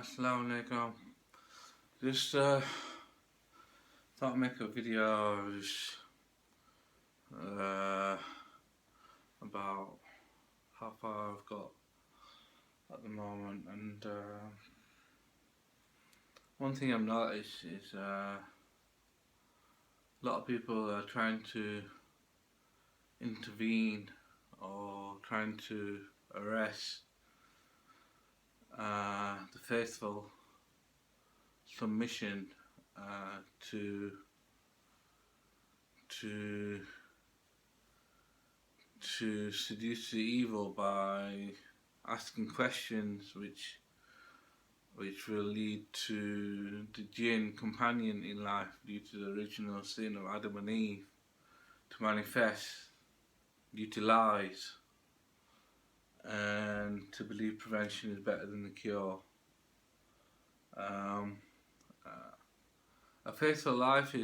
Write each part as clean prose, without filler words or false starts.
Assalamu alaikum. Just thought I'd make a video about how far I've got at the moment, and one thing I've noticed is a lot of people are trying to intervene or trying to arrest the faithful submission to seduce the evil by asking questions which will lead to the jinn companion in life due to the original sin of Adam and Eve to manifest due to lies, and to believe prevention is better than the cure. A faithful life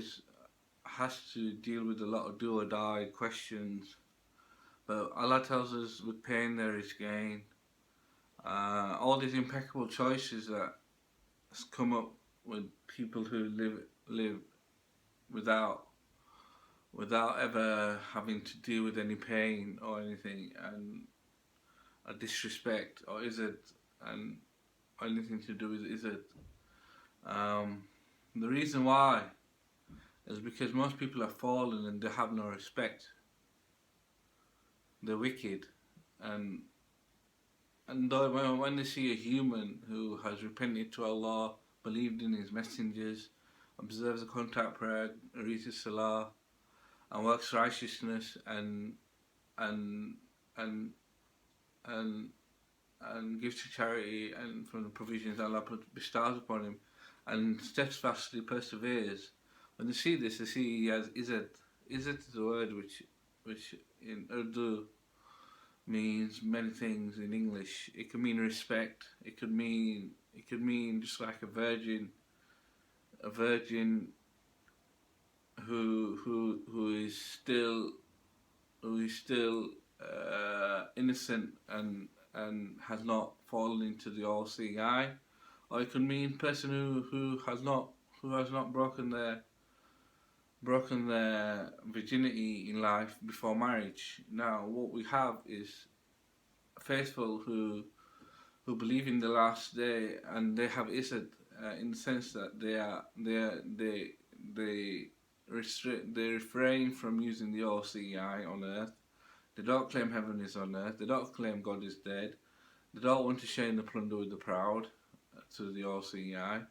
has to deal with a lot of do or die questions, but Allah tells us with pain there is gain. All these impeccable choices that has come up with people who live without ever having to deal with any pain or anything, and a disrespect or and anything to do with the reason why is because most people are fallen and they have no respect. They're wicked, and when they see a human who has repented to Allah, believed in His messengers, observes the contact prayer, reads the salah, and works righteousness, and gives to charity and from the provisions Allah bestows upon him, and steadfastly perseveres. When they see this, they see he has izzat. Izzat is a word which in Urdu means many things in English. It could mean respect. It could mean just like a virgin who is still innocent and has not fallen into the all-seeing eye, or it could mean person who has not broken their virginity in life before marriage. Now, what we have is faithful who believe in the last day, and they have izzat in the sense that they refrain from using the all-seeing eye on earth. They don't claim heaven is on earth. They don't claim God is dead. They don't want to share in the plunder with the proud to the all-seeing eye.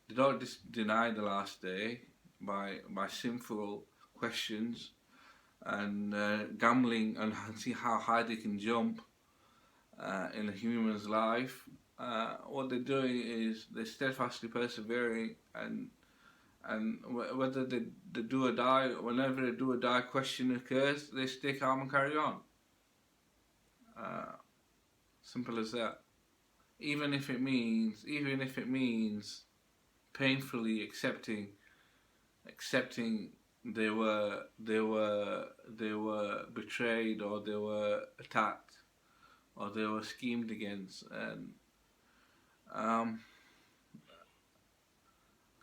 They don't deny the last day by sinful questions and gambling and see how high they can jump in a human's life. What they're doing is they're steadfastly persevering, and whether they do or die, whenever a do or die question occurs, they stay calm and carry on. Simple as that. Even if it means painfully accepting they were betrayed, or they were attacked, or they were schemed against, and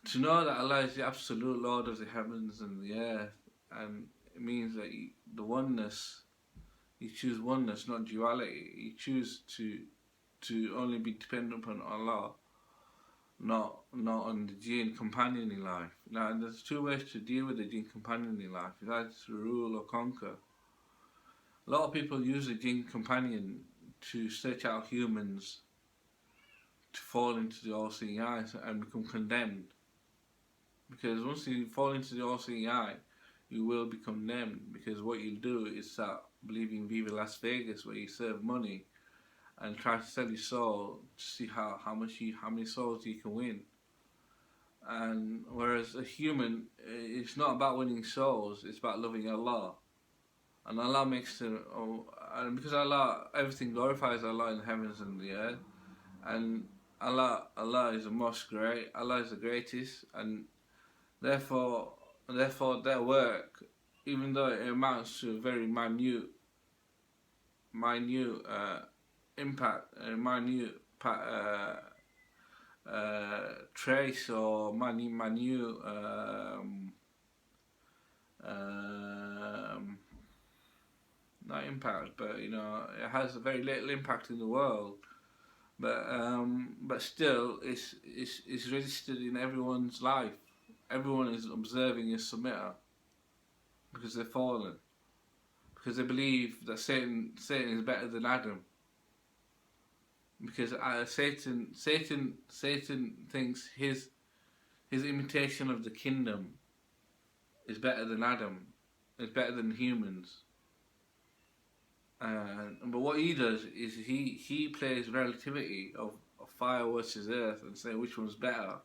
to know that Allah is the absolute Lord of the heavens and the earth, and it means that the oneness, you choose oneness, not duality. You choose to only be dependent upon Allah, not on the jinn companion in life. Now, there's two ways to deal with the jinn companion in life. It's either to rule or conquer. A lot of people use the jinn companion to search out humans to fall into the all-seeing eye and become condemned. Because once you fall into the all-seeing eye, you will be condemned, because what you'll do is start believing Viva Las Vegas, where you serve money and try to sell your soul to see how many souls you can win. And whereas a human, it's not about winning souls, it's about loving Allah. And Allah and because Allah, everything glorifies Allah in the heavens and the earth, and Allah is the most great, Allah is the greatest, and therefore their work, even though it amounts to a very minute impact, trace or minute um, not impact, but you know, it has a very little impact in the world. But still, it's registered in everyone's life. Everyone is observing a submitter because they're fallen, because they believe that Satan is better than Adam. Because Satan thinks his imitation of the kingdom is better than Adam, is better than humans. But what he does is he plays relativity of fire versus earth and say which one's better.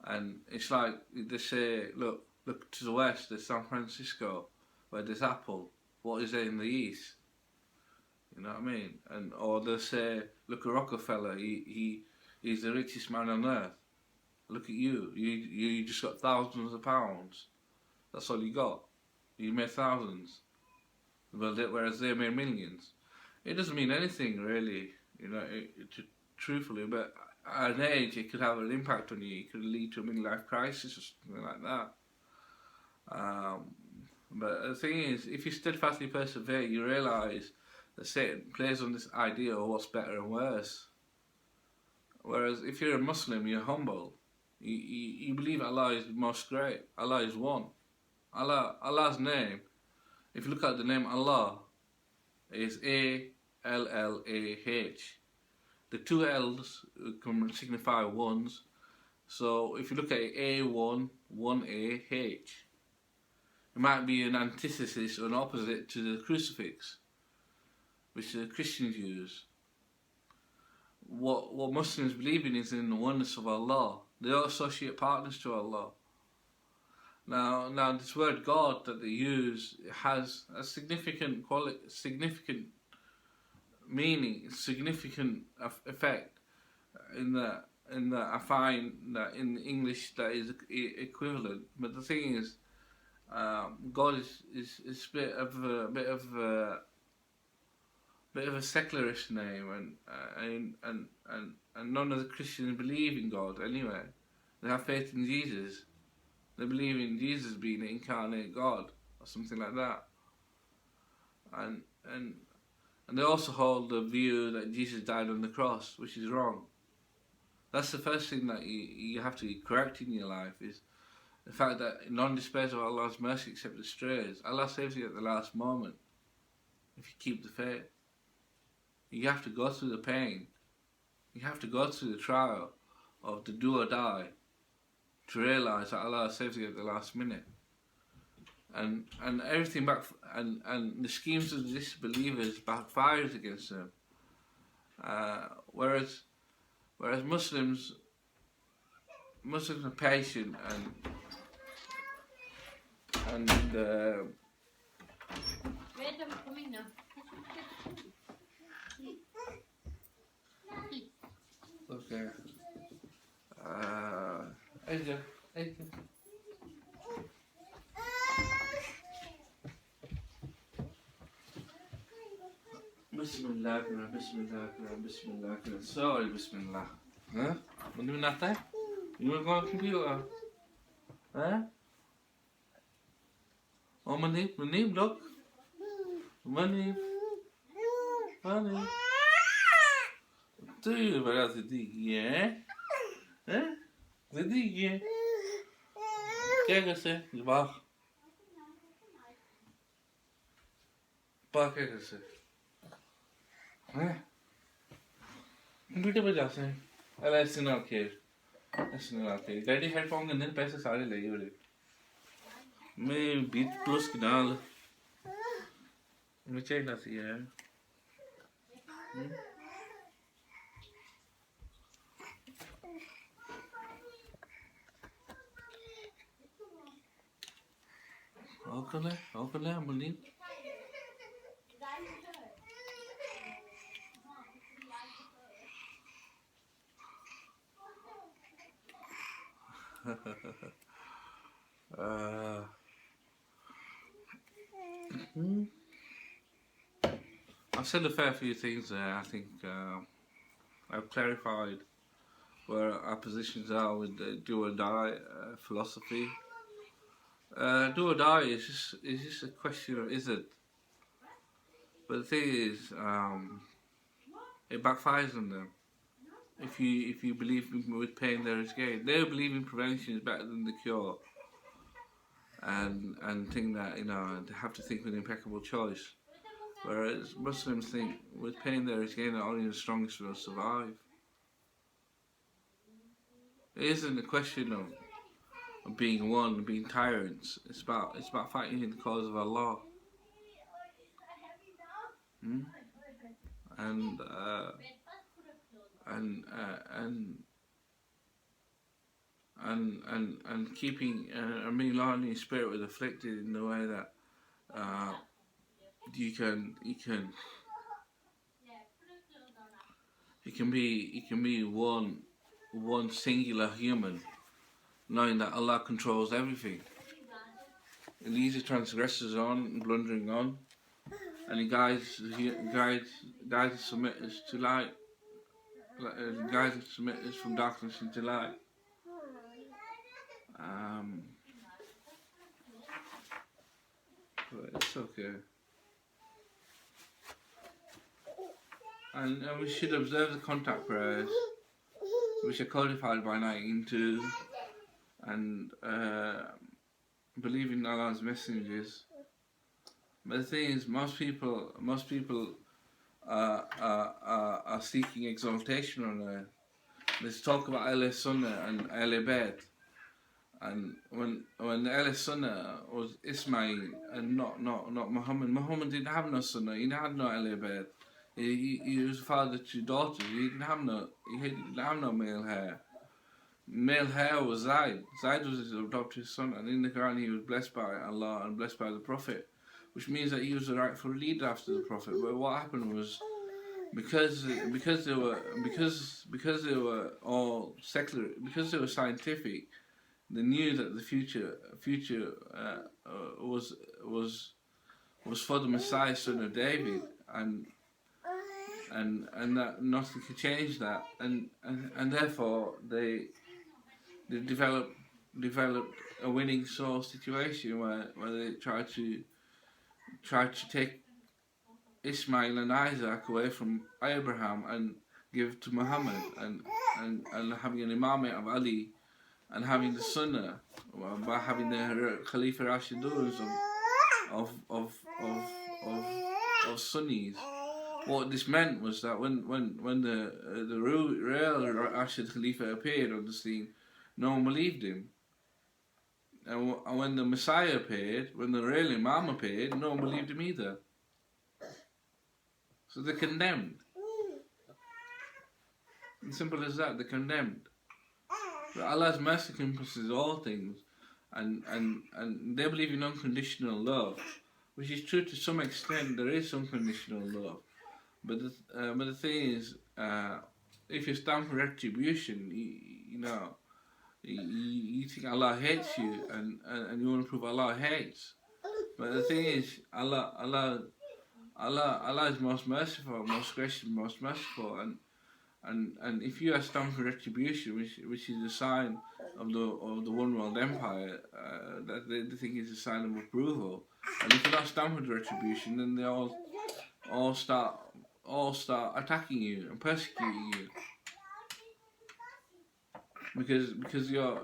And it's like they say, look to the west, there's San Francisco, where there's Apple. What is there in the east? You know what I mean? And or they'll say, look at Rockefeller, he's the richest man on earth. Look at you. You just got thousands of pounds. That's all you got. You made thousands. Whereas they made millions. It doesn't mean anything really, you know, truthfully, but at an age it could have an impact on you. It could lead to a midlife crisis or something like that. But the thing is, if you steadfastly persevere, you realise that Satan plays on this idea of what's better and worse. Whereas if you're a Muslim, you're humble. You believe Allah is most great. Allah is one. Allah's name, if you look at the name Allah, is A-L-L-A-H. The two L's can signify ones. So if you look at it, A1, 1A-H. It might be an antithesis or an opposite to the crucifix, which the Christians use. What Muslims believe in is in the oneness of Allah. They don't associate partners to Allah. Now this word God that they use has a significant meaning, significant effect. In that I find that in English that is equivalent. But the thing is, God is a bit of a secularist name, and none of the Christians believe in God anyway. They have faith in Jesus. They believe in Jesus being the incarnate God or something like that. And they also hold the view that Jesus died on the cross, which is wrong. That's the first thing that you have to correct in your life, is the fact that none despairs of Allah's mercy except the strays. Allah saves you at the last moment if you keep the faith. You have to go through the pain. You have to go through the trial of the do or die to realise that Allah saves you at the last minute. And everything and the schemes of the disbelievers backfires against them. Whereas Muslims are patient and okay. Aja. Bismillah, Bismillah. Sorry, Bismillah. Huh? Want to do nothing? You want to go on the computer? Huh? Oh, Manib, look. Manib. Do you about to dig, yeah? Huh? The dig, yeah? क्या कैसे वाह क्या कैसे हैं computer पे जाते हैं अरे ऐसे ना खेल डैडी हेडफोन के अंदर पैसे सारे ले गए मैं 20 प्लस की डाल मुझे ना सी है Okale, Manib. I've said a fair few things there. I think I've clarified where our positions are with the do or die philosophy. Do or die is just a question of is it. But the thing is, it backfires on them. If you believe with pain there is gain, they believe in prevention is better than the cure, and think that they have to think with impeccable choice. Whereas Muslims think with pain there is gain, that only the strongest will survive. It isn't a question of being one, being tyrants. It's about fighting in the cause of Allah. Hmm? And and and and keeping aligning your spirit with afflicted in the way that uh, you can be one singular human, knowing that Allah controls everything. It leads the transgressors on, blundering on, and He guides the submitters to light, guides the submitters from darkness into light. But it's okay. And we should observe the contact prayers, which are codified by 19.2, and believe in Allah's messengers. But the thing is, most people are seeking exaltation on earth. There's talk about Ahl Sunnah and Ahl Bayt, and when Ahl Sunnah was Ismail and not Muhammad. Muhammad didn't have no Sunnah. He had no Ahl Bayt. He was father to daughters. He didn't have no male hair. Male hair was Zayd. Zayd was his adopted son, and in the Quran he was blessed by Allah and blessed by the Prophet, which means that he was the rightful leader after the Prophet. But what happened was, because they were all secular, because they were scientific, they knew that the future was for the Messiah, son of David, and that nothing could change that, and therefore they developed a winning soul situation where they tried to take Ismail and Isaac away from Abraham and give to Muhammad, and having an imamate of Ali, and having the Sunnah by having the Khalifa Rashiduns of Sunnis. What this meant was that when the real Rashid Khalifa appeared on the scene, no one believed him. And when the Messiah appeared, when the real Imam appeared, no one believed him either. So they're condemned. As simple as that, they're condemned. But Allah's mercy encompasses all things, and they believe in unconditional love, which is true to some extent. There is unconditional love. But the thing is, if you stand for retribution, you think Allah hates you, and you want to prove Allah hates. But the thing is, Allah is most merciful, most gracious, most merciful, and if you are stand for retribution, which is a sign of the one world empire, that they think is a sign of approval, and if you not stand for the retribution, then they all start attacking you and persecuting you because you're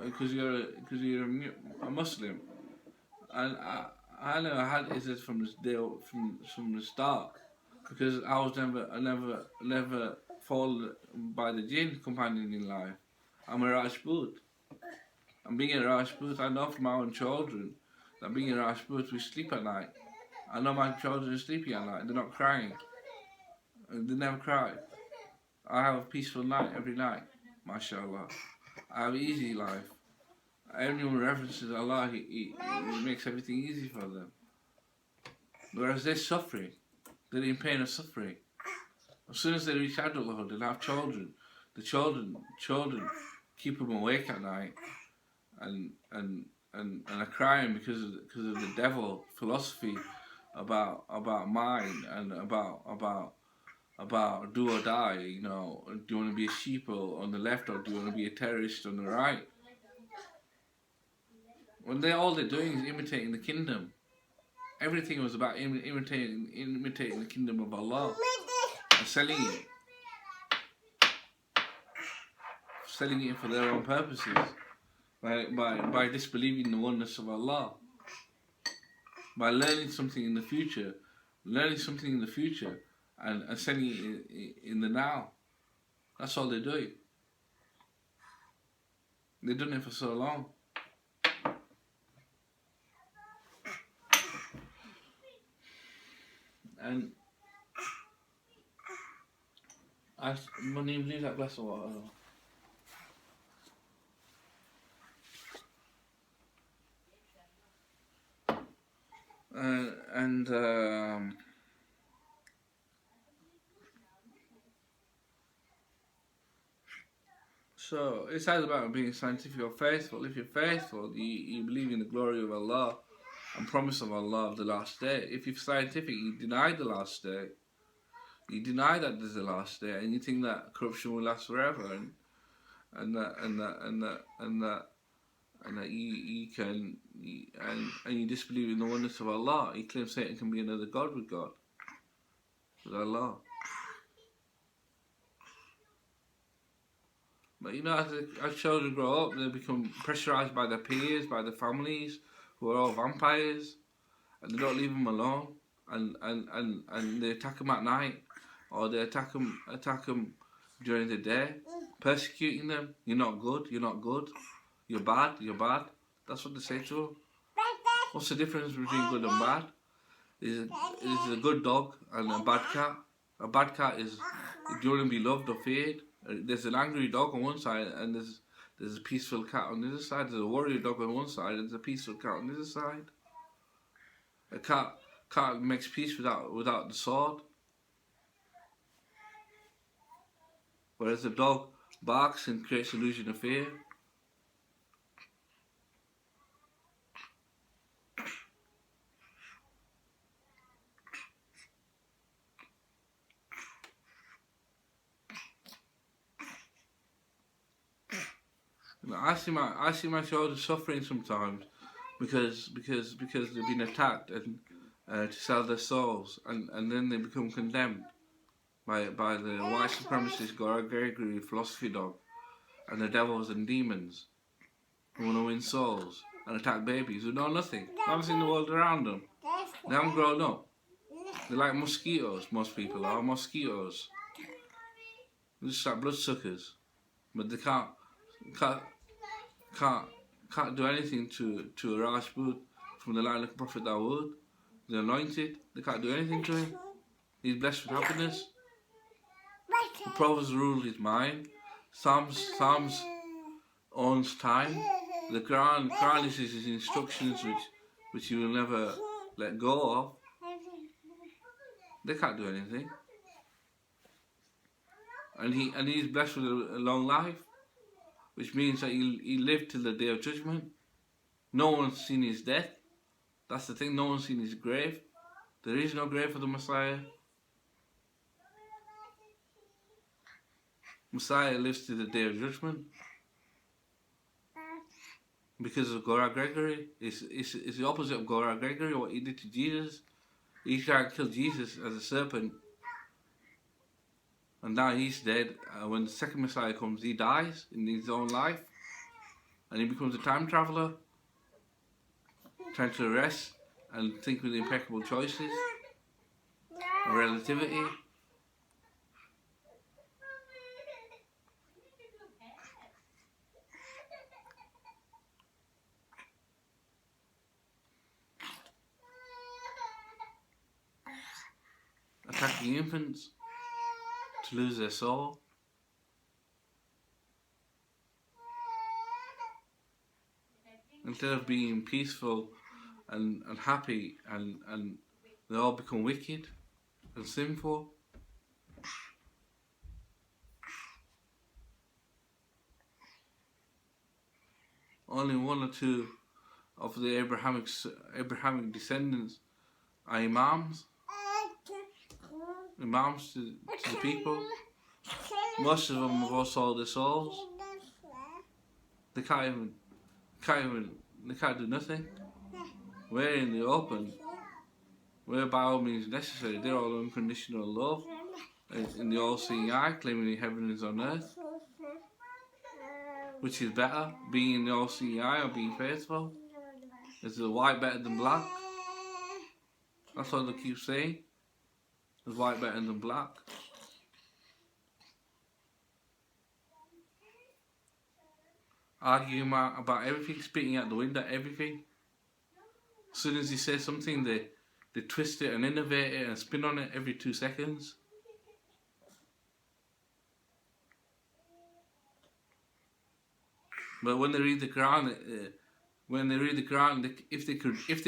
a Muslim. And I know I had Izzat from the start, because I never fall by the jinn companion in life. I'm a Rajput. And being a Rajput, I know from my own children that being a Rajput, we sleep at night. I know my children are sleeping at night. They're not crying. They never cry. I have a peaceful night every night, mashallah. I have an easy life. Everyone references Allah, he makes everything easy for them. Whereas they're suffering. They're in pain of suffering. As soon as they reach adulthood, they'll have children. The children keep them awake at night and are crying because of the devil philosophy about mind and about about do or die. You know, do you want to be a sheeple on the left or do you want to be a terrorist on the right? When they're doing is imitating the kingdom. Everything was about imitating the kingdom of Allah and selling it for their own purposes by disbelieving the oneness of Allah, by learning something in the future, and selling it in the now. That's all they're doing. They've done it for so long. And I won't even leave that glass of water. And so it's either about being scientific or faithful. If you're faithful, you believe in the glory of Allah and promise of Allah of the last day. If you're scientific, you deny the last day. You deny that there's a last day, and you think that corruption will last forever, and that you disbelieve in the oneness of Allah. You claim Satan can be another God with Allah. But you know, as children grow up, they become pressurized by their peers, by their families, who are all vampires, and they don't leave them alone, and they attack them at night, or they attack them during the day, persecuting them. You're not good. You're bad. That's what they say to them. What's the difference between good and bad? Is a good dog and a bad cat. A bad cat is, do you want to be loved or feared? There's an angry dog on one side, and there's a peaceful cat on the other side. There's a warrior dog on one side, and there's a peaceful cat on the other side. A cat makes peace without the sword, whereas the dog barks and creates illusion of fear. I see my children suffering sometimes because they've been attacked and to sell their souls, and then they become condemned by the white supremacist Gregory philosophy dog and the devils and demons who want to win souls and attack babies who know nothing. They haven't seen the world around them. They haven't grown up. They're like mosquitoes. Most people are mosquitoes. They're just like bloodsuckers, but they can't do anything to a Rajput from the line of Prophet Dawood, the anointed. They can't do anything to him. He's blessed with happiness. The Prophet's rule is mine. Psalms owns time. The Quran is his instructions which he will never let go of. They can't do anything. And he's blessed with a long life, which means that he lived till the day of judgment. No one's seen his death. That's the thing, no one's seen his grave. There is no grave for the Messiah. Messiah lives to the day of judgment. Because of Gora Gregory. It's the opposite of Gora Gregory, what he did to Jesus. He tried to kill Jesus as a serpent. And now he's dead. When the second Messiah comes, he dies in his own life. And he becomes a time traveller. Trying to rest and think with impeccable choices. And relativity. Attacking infants to lose their soul. Instead of being peaceful and happy, and they all become wicked and sinful. Only one or two of the Abrahamic descendants are imams. imams to the people. Most of them have all sold their souls. They can't do nothing. We're in the open. We're by all means necessary. They're all unconditional love. In the all-seeing eye, claiming the heaven is on earth. Which is better, being in the all-seeing eye or being faithful? Is the white better than black? That's all they keep saying. Is white better than black? Arguing about everything, spitting out the window, everything. As soon as you say something, they twist it and innovate it and spin on it every 2 seconds. But when they read the Quran, if they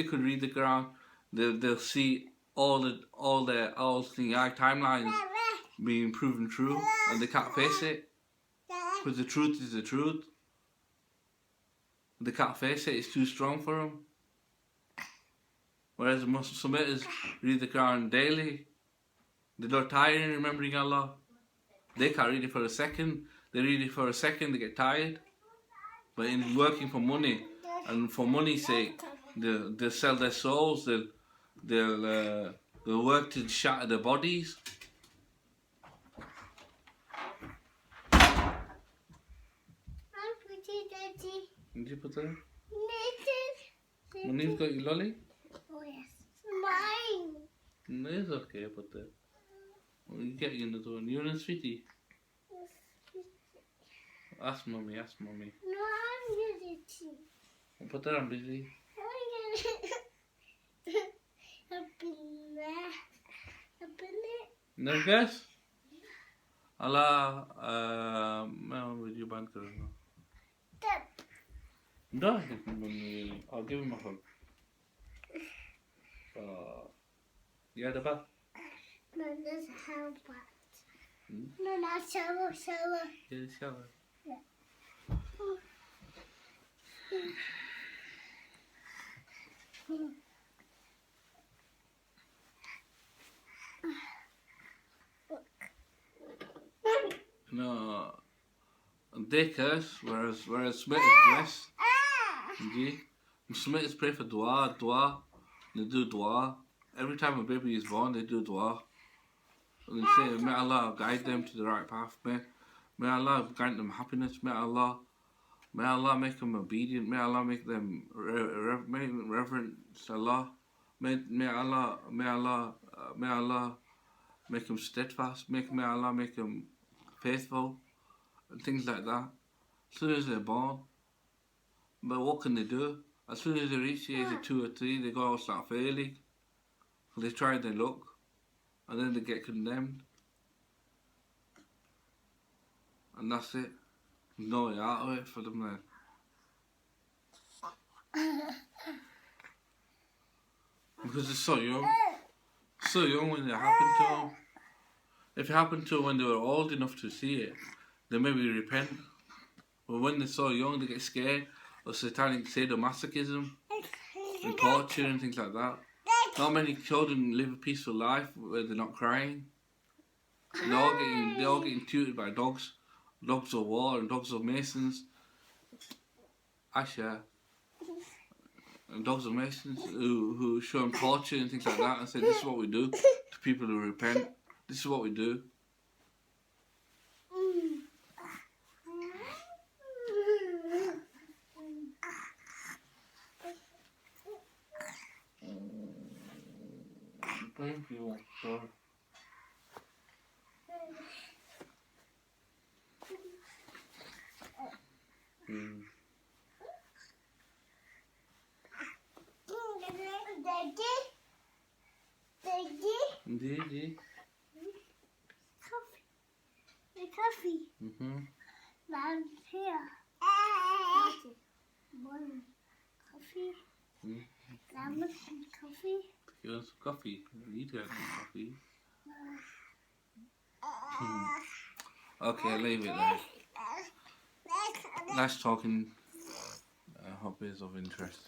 could read the Quran, they'll see all the timelines being proven true, and they can't face it because the truth is the truth. They can't face it; it's too strong for them. Whereas the Muslims read the Quran daily, they're not tired in remembering Allah. They can't read it for a second. They read it for a second, they get tired. But in working for money, and for money's sake, they'll sell their souls. They'll work to shatter their bodies. Did you put that? Money's got your lolly? Oh yes, mine. No, it's okay, put that. Well, you get another one. You're in sweetie. Ask mommy, ask mommy. No, I'm using it. I'll put that on busy. No guess? Allah, मैं video बंद करूँगा. No, I'll give him a hug. Yeah, the bath. No, there's a how bath. No, not shower. Yeah, the shower. Yeah. No, they curse, whereas Smith is blessed. Smiths pray for dua. They do dua. Every time a baby is born, they do dua. And they say, may Allah guide them to the right path. May Allah grant them happiness. May Allah make them obedient. May Allah make them reverent to Allah. May Allah make them steadfast. May Allah make them faithful, and things like that. As soon as they're born. But what can they do? As soon as they reach the age of 2 or 3, they go and start failing. So they try their luck, and then they get condemned. And that's it. There's no way out of it for them then. Because they're so young. So young when it happened to them. If it happened to them when they were old enough to see it, they maybe repent. But when they're so young, they get scared of satanic sadomasochism and torture and things like that. Not many children live a peaceful life where they're not crying. They're all getting tutored by dogs of war and dogs of masons. Asha. And dogs of masons who show them torture and things like that and say, this is what we do to people who repent. This is what we do. Thank you, sir. Daddy. Coffee. Down here. Morning. Coffee. Lemon and coffee. You want some coffee? You need to have some coffee. Okay, leave it there. Nice talking. I hope it's of interest.